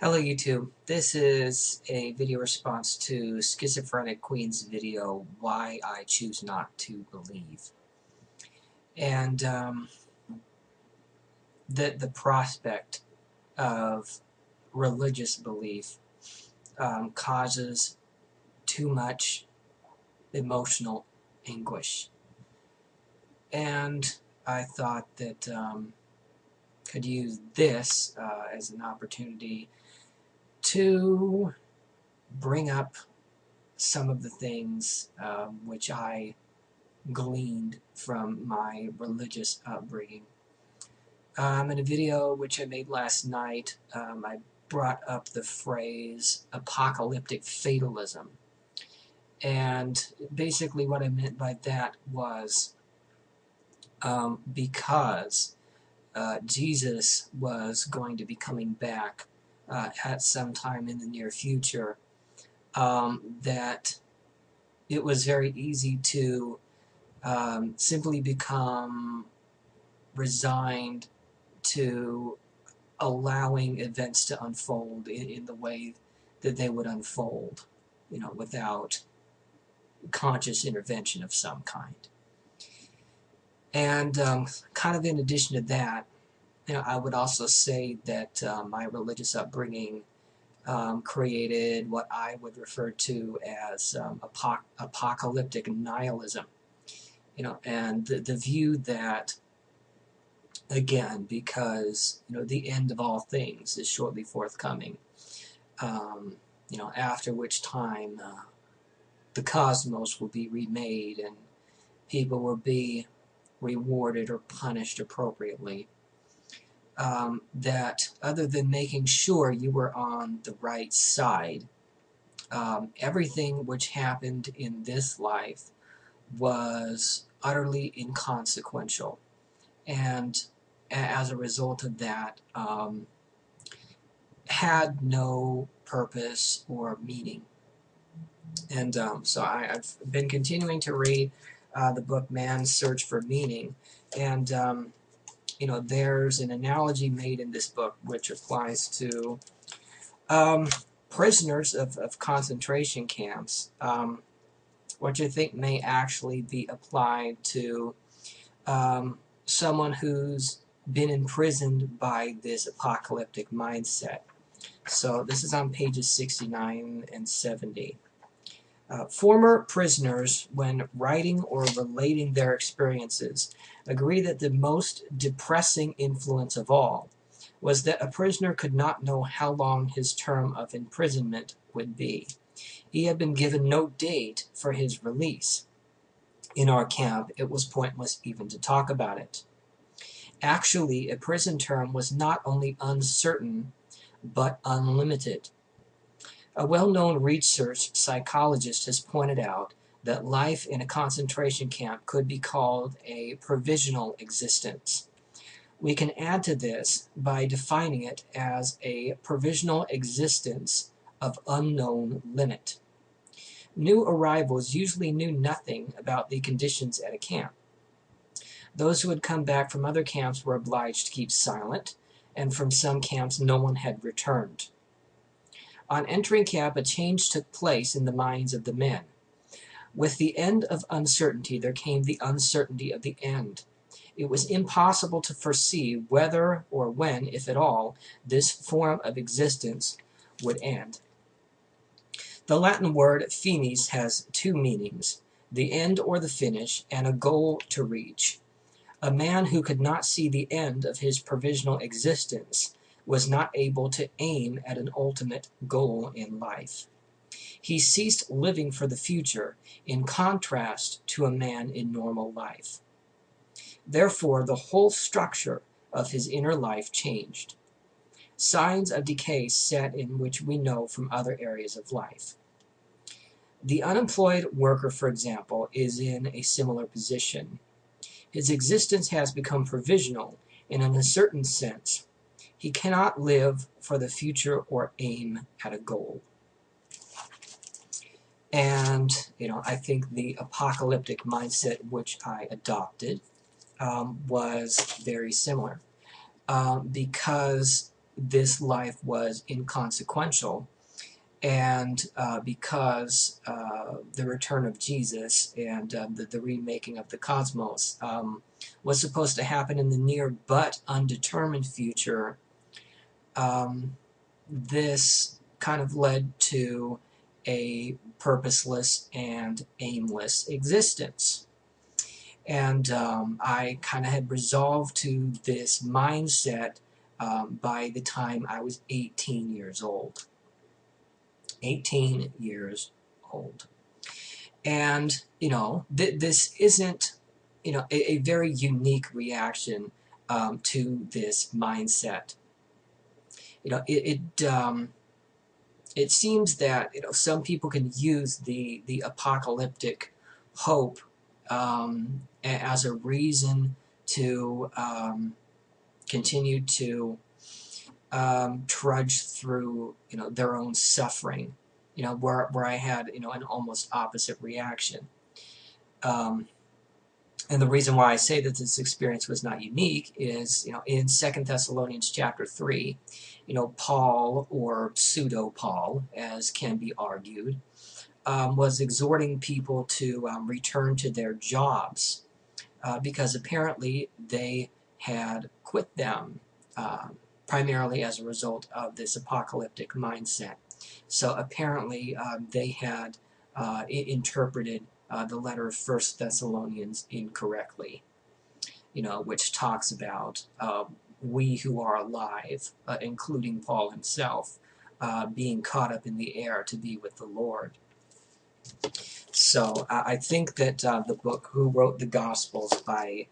Hello YouTube, this is a video response to Schizophrenic Queen's video, Why I Choose Not to Believe. And the prospect of religious belief causes too much emotional anguish. And I thought that could use this as an opportunity to bring up some of the things which I gleaned from my religious upbringing. In a video which I made last night, I brought up the phrase apocalyptic fatalism. And basically what I meant by that was because Jesus was going to be coming back at some time in the near future, that it was very easy to simply become resigned to allowing events to unfold in the way that they would unfold, without conscious intervention of some kind. And kind of in addition to that, I would also say that my religious upbringing created what I would refer to as apocalyptic nihilism. And the view that, again, because the end of all things is shortly forthcoming, after which time the cosmos will be remade and people will be rewarded or punished appropriately. That other than making sure you were on the right side, everything which happened in this life was utterly inconsequential, and as a result of that, had no purpose or meaning. And so I've been continuing to read the book Man's Search for Meaning, and there's an analogy made in this book which applies to prisoners of concentration camps, which I think may actually be applied to someone who's been imprisoned by this apocalyptic mindset. So this is on pages 69 and 70. Former prisoners, when writing or relating their experiences, agree that the most depressing influence of all was that a prisoner could not know how long his term of imprisonment would be. He had been given no date for his release. In our camp, it was pointless even to talk about it. Actually, a prison term was not only uncertain, but unlimited. A well-known research psychologist has pointed out that life in a concentration camp could be called a provisional existence. We can add to this by defining it as a provisional existence of unknown limit. New arrivals usually knew nothing about the conditions at a camp. Those who had come back from other camps were obliged to keep silent, and from some camps no one had returned. On entering camp, a change took place in the minds of the men. With the end of uncertainty, there came the uncertainty of the end. It was impossible to foresee whether or when, if at all, this form of existence would end. The Latin word finis has two meanings, the end or the finish, and a goal to reach. A man who could not see the end of his provisional existence was not able to aim at an ultimate goal in life. He ceased living for the future, in contrast to a man in normal life. Therefore, the whole structure of his inner life changed. Signs of decay set in, which we know from other areas of life. The unemployed worker, for example, is in a similar position. His existence has become provisional in an uncertain sense. He cannot live for the future or aim at a goal. And, I think the apocalyptic mindset which I adopted was very similar. Because this life was inconsequential, and because the return of Jesus and the remaking of the cosmos was supposed to happen in the near but undetermined future, this kind of led to a purposeless and aimless existence. And I kind of had resolved to this mindset by the time I was 18 years old. 18 years old. And, this isn't, a very unique reaction to this mindset. It seems that, some people can use the apocalyptic hope as a reason to continue to trudge through, their own suffering, where I had, an almost opposite reaction. And the reason why I say that this experience was not unique is, in 2 Thessalonians chapter 3, Paul, or pseudo-Paul, as can be argued, was exhorting people to return to their jobs because apparently they had quit them, primarily as a result of this apocalyptic mindset. So apparently they had interpreted the letter of 1 Thessalonians incorrectly, which talks about we who are alive, including Paul himself, being caught up in the air to be with the Lord. So I think that the book Who Wrote the Gospels by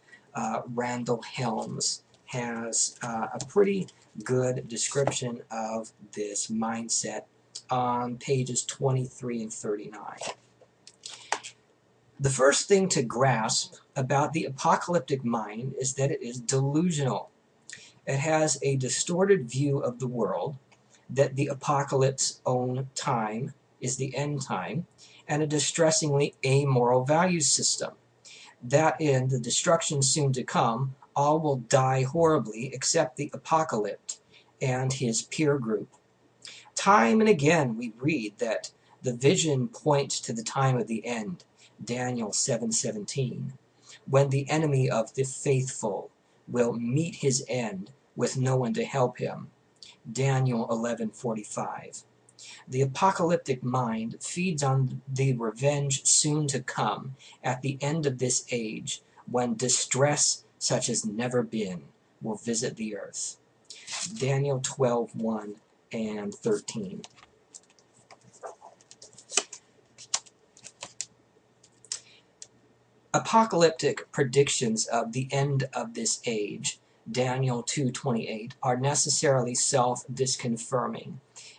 Randall Helms has a pretty good description of this mindset on pages 23 and 39. The first thing to grasp about the apocalyptic mind is that it is delusional. It has a distorted view of the world, that the apocalypse's own time is the end time, and a distressingly amoral value system. That in the destruction soon to come, all will die horribly except the apocalyptic and his peer group. Time and again we read that the vision points to the time of the end, Daniel 7:17, when the enemy of the faithful will meet his end with no one to help him, Daniel 11:45. The apocalyptic mind feeds on the revenge soon to come at the end of this age, when distress such as never been will visit the earth, Daniel 12:1 and 13. Apocalyptic predictions of the end of this age, Daniel 2:28, are necessarily self-disconfirming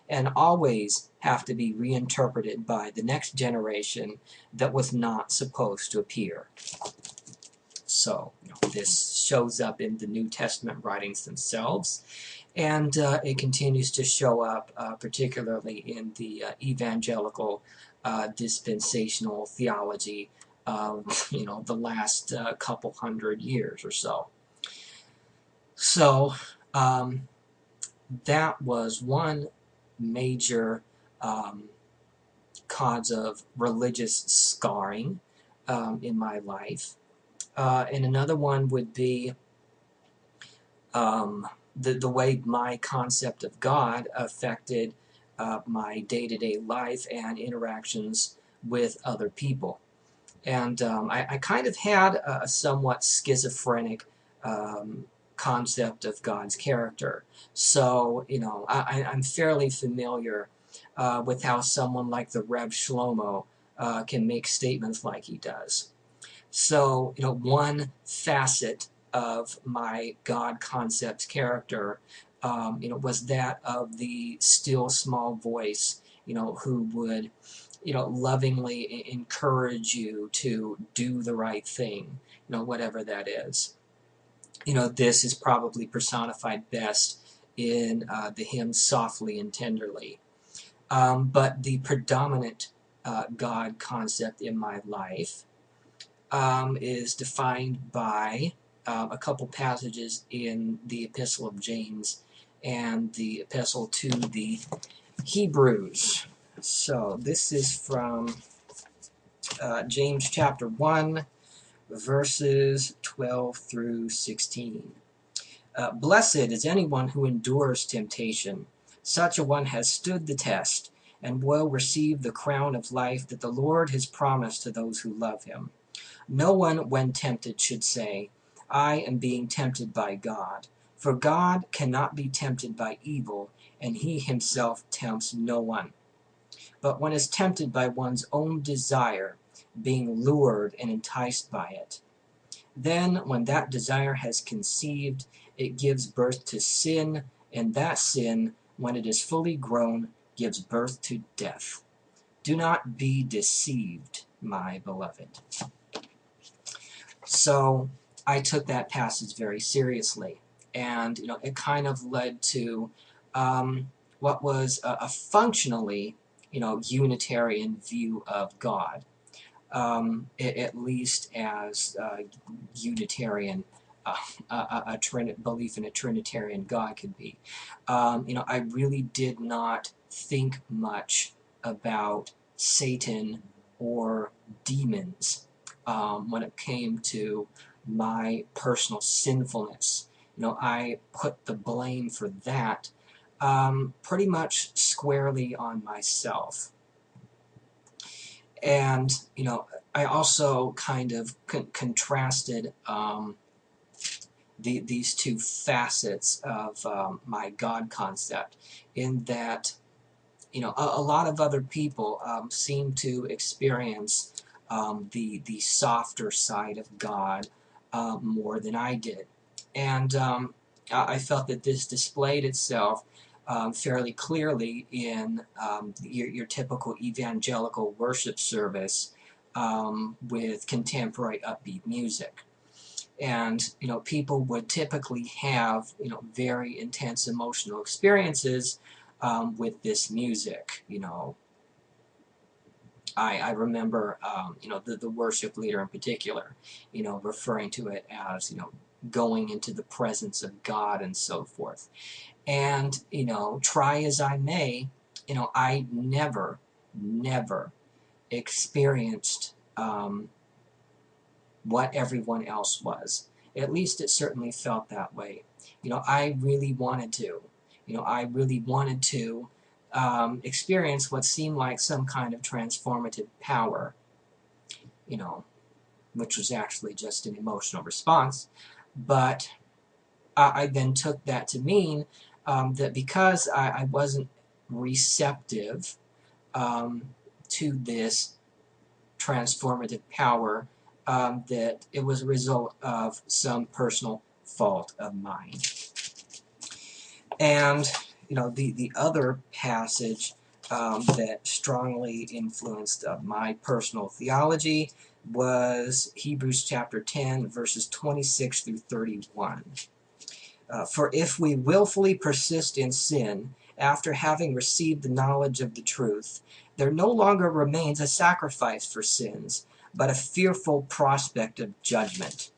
and always have to be reinterpreted by the next generation that was not supposed to appear. So, this shows up in the New Testament writings themselves, and it continues to show up particularly in the evangelical dispensational theology of the last couple hundred years or so. So that was one major cause of religious scarring in my life. And another one would be the way my concept of God affected my day-to-day life and interactions with other people. And I kind of had a somewhat schizophrenic concept of God's character. So, I'm fairly familiar with how someone like the Reb Shlomo can make statements like he does. So, one facet of my God concept character, was that of the still small voice, who would, lovingly encourage you to do the right thing, whatever that is. This is probably personified best in the hymn Softly and Tenderly. But the predominant God concept in my life is defined by a couple passages in the Epistle of James and the epistle to the Hebrews. So this is from James chapter 1, verses 12 through 16. Blessed is anyone who endures temptation. Such a one has stood the test, and will receive the crown of life that the Lord has promised to those who love him. No one, when tempted, should say, I am being tempted by God. For God cannot be tempted by evil, and he himself tempts no one. But one is tempted by one's own desire, being lured and enticed by it. Then, when that desire has conceived, it gives birth to sin, and that sin, when it is fully grown, gives birth to death. Do not be deceived, my beloved. So I took that passage very seriously, and it kind of led to what was a functionally Unitarian view of God, at least as Unitarian belief in a Trinitarian God could be. I really did not think much about Satan or demons when it came to my personal sinfulness. I put the blame for that pretty much squarely on myself. And, I also kind of contrasted these two facets of my God concept, in that, a lot of other people seem to experience the softer side of God more than I did. And I felt that this displayed itself fairly clearly in your typical evangelical worship service with contemporary upbeat music. And people would typically have very intense emotional experiences with this music. I remember the worship leader in particular referring to it as going into the presence of God and so forth. And try as I may, I never experienced what everyone else was. At least it certainly felt that way. I really wanted to. I really wanted to experience what seemed like some kind of transformative power, which was actually just an emotional response. But I then took that to mean that because I wasn't receptive to this transformative power, that it was a result of some personal fault of mine. And the other passage that strongly influenced my personal theology was Hebrews chapter 10, verses 26 through 31. For if we willfully persist in sin, after having received the knowledge of the truth, there no longer remains a sacrifice for sins, but a fearful prospect of judgment,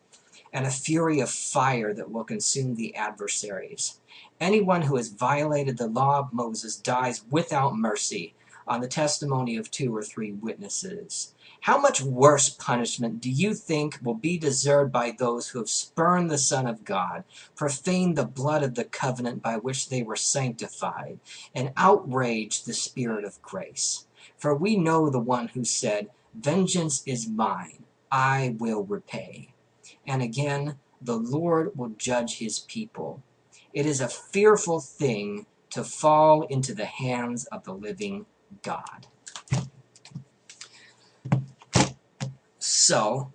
and a fury of fire that will consume the adversaries. Anyone who has violated the law of Moses dies without mercy on the testimony of 2 or 3 witnesses. How much worse punishment do you think will be deserved by those who have spurned the Son of God, profaned the blood of the covenant by which they were sanctified, and outraged the Spirit of grace? For we know the one who said, "Vengeance is mine, I will repay." And again, the Lord will judge his people. It is a fearful thing to fall into the hands of the living God. So,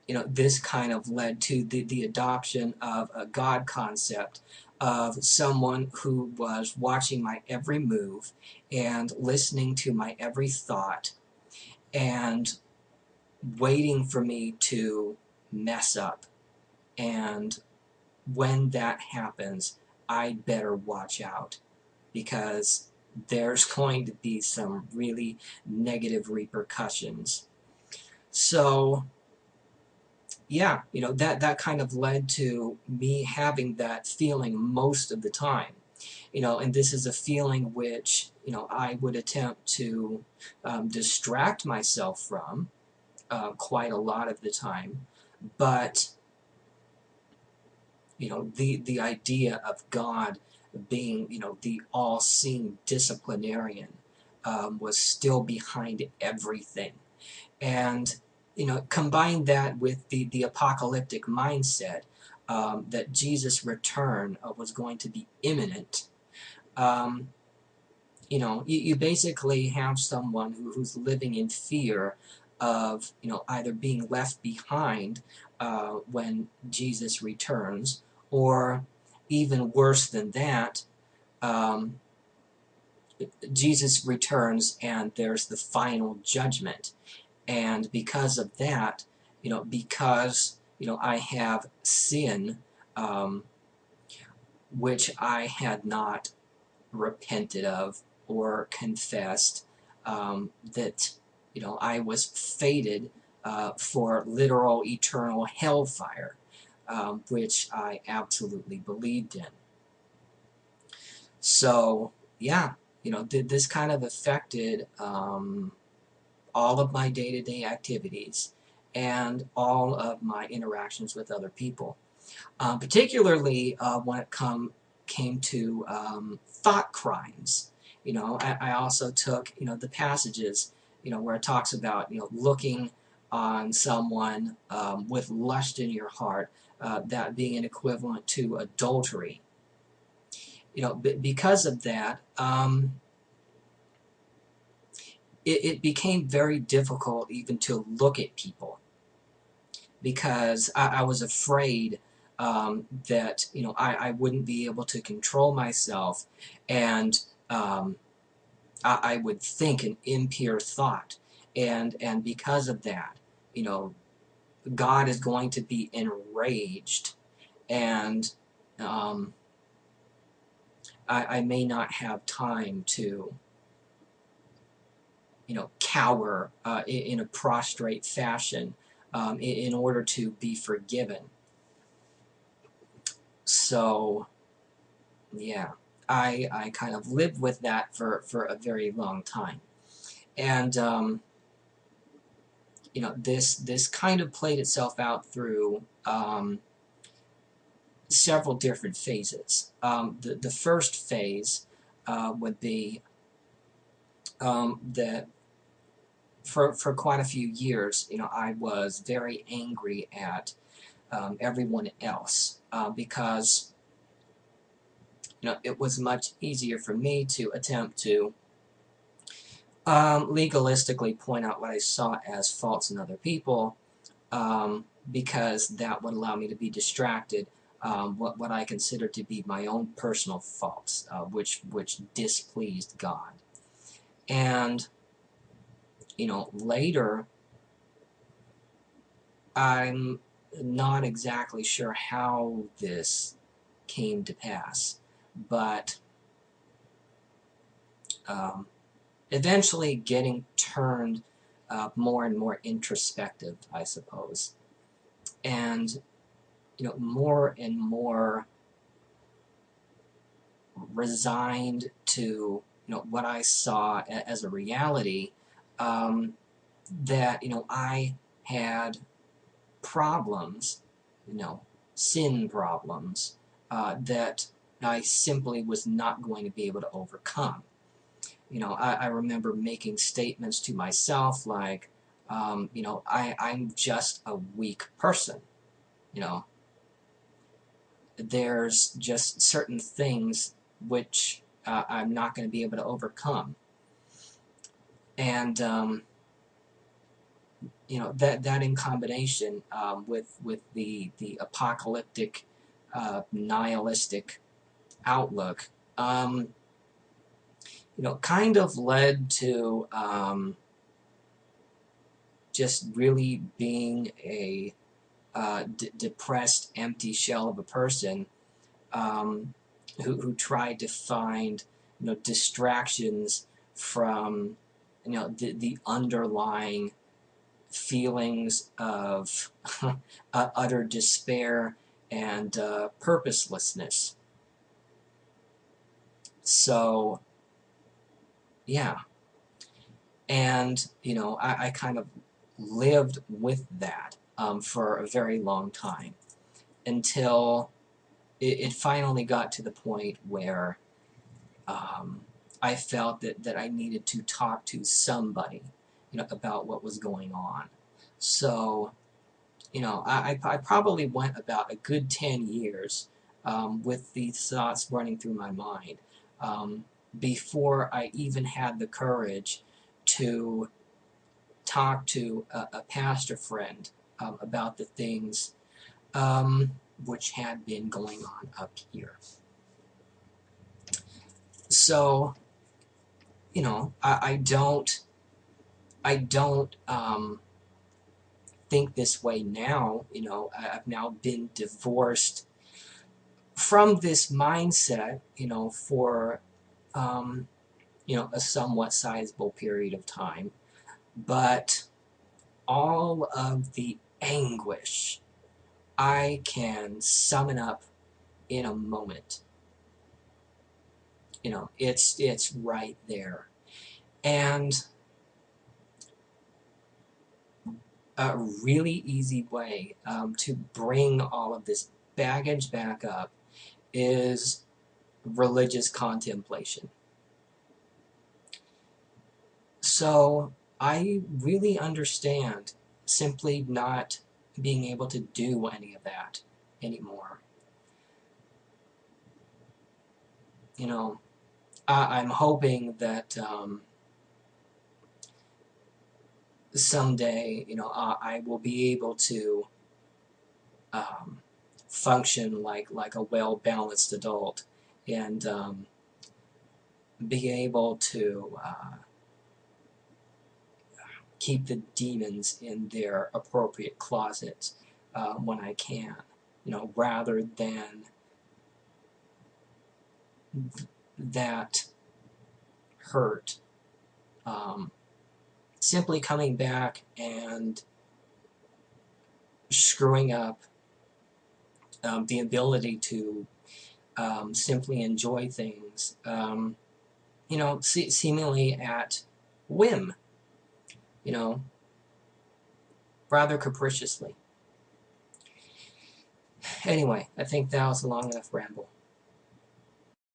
this kind of led to the adoption of a God concept of someone who was watching my every move and listening to my every thought and waiting for me to mess up. And when that happens, I'd better watch out, because there's going to be some really negative repercussions. So yeah, that kind of led to me having that feeling most of the time. And this is a feeling which, I would attempt to distract myself from quite a lot of the time. But, the idea of God being, the all-seeing disciplinarian was still behind everything. And, combine that with the apocalyptic mindset that Jesus' return was going to be imminent. Um, you basically have someone who's living in fear of, either being left behind when Jesus returns, or even worse than that, um, Jesus returns and there's the final judgment. And because of that, because, I have sin, um, which I had not repented of or confessed, that, I was fated for literal eternal hellfire, which I absolutely believed in. So, yeah, this kind of affected all of my day-to-day activities and all of my interactions with other people. Particularly when it came to thought crimes. I also took, the passages, where it talks about, looking on someone with lust in your heart, that being an equivalent to adultery. Because of that, it became very difficult even to look at people, because I was afraid that I wouldn't be able to control myself, and I would think an impure thought, and because of that, God is going to be enraged, and um, I may not have time to cower in a prostrate fashion in order to be forgiven. So, yeah, I kind of lived with that for a very long time. And, this kind of played itself out through several different phases. The first phase would be that for quite a few years, I was very angry at everyone else because it was much easier for me to attempt to legalistically point out what I saw as faults in other people, because that would allow me to be distracted what I consider to be my own personal faults, which displeased God. And later, I'm not exactly sure how this came to pass, but um, eventually getting turned more and more introspective, I suppose, and more and more resigned to what I saw as a reality, that I had problems, sin problems, that I simply was not going to be able to overcome. I remember making statements to myself like, I'm just a weak person. You know, there's just certain things which I'm not going to be able to overcome. And, that in combination with the apocalyptic, nihilistic outlook, kind of led to just really being a depressed, empty shell of a person who tried to find distractions from the underlying feelings of utter despair and purposelessness. So, yeah. And, I kind of lived with that for a very long time until it finally got to the point where I felt that I needed to talk to somebody, about what was going on. So, I probably went about a good 10 years with these thoughts running through my mind before I even had the courage to talk to a pastor friend about the things which had been going on up here. So, I don't think this way now. I've now been divorced from this mindset, for a somewhat sizable period of time. But all of the anguish, I can sum it up in a moment. It's right there. And a really easy way to bring all of this baggage back up is religious contemplation. So I really understand simply not being able to do any of that anymore. I'm hoping that someday, I will be able to um, function like a well-balanced adult and be able to keep the demons in their appropriate closets when I can, rather than that hurt simply coming back and screwing up the ability to simply enjoy things, seemingly at whim, you know, rather capriciously. Anyway, I think that was a long enough ramble.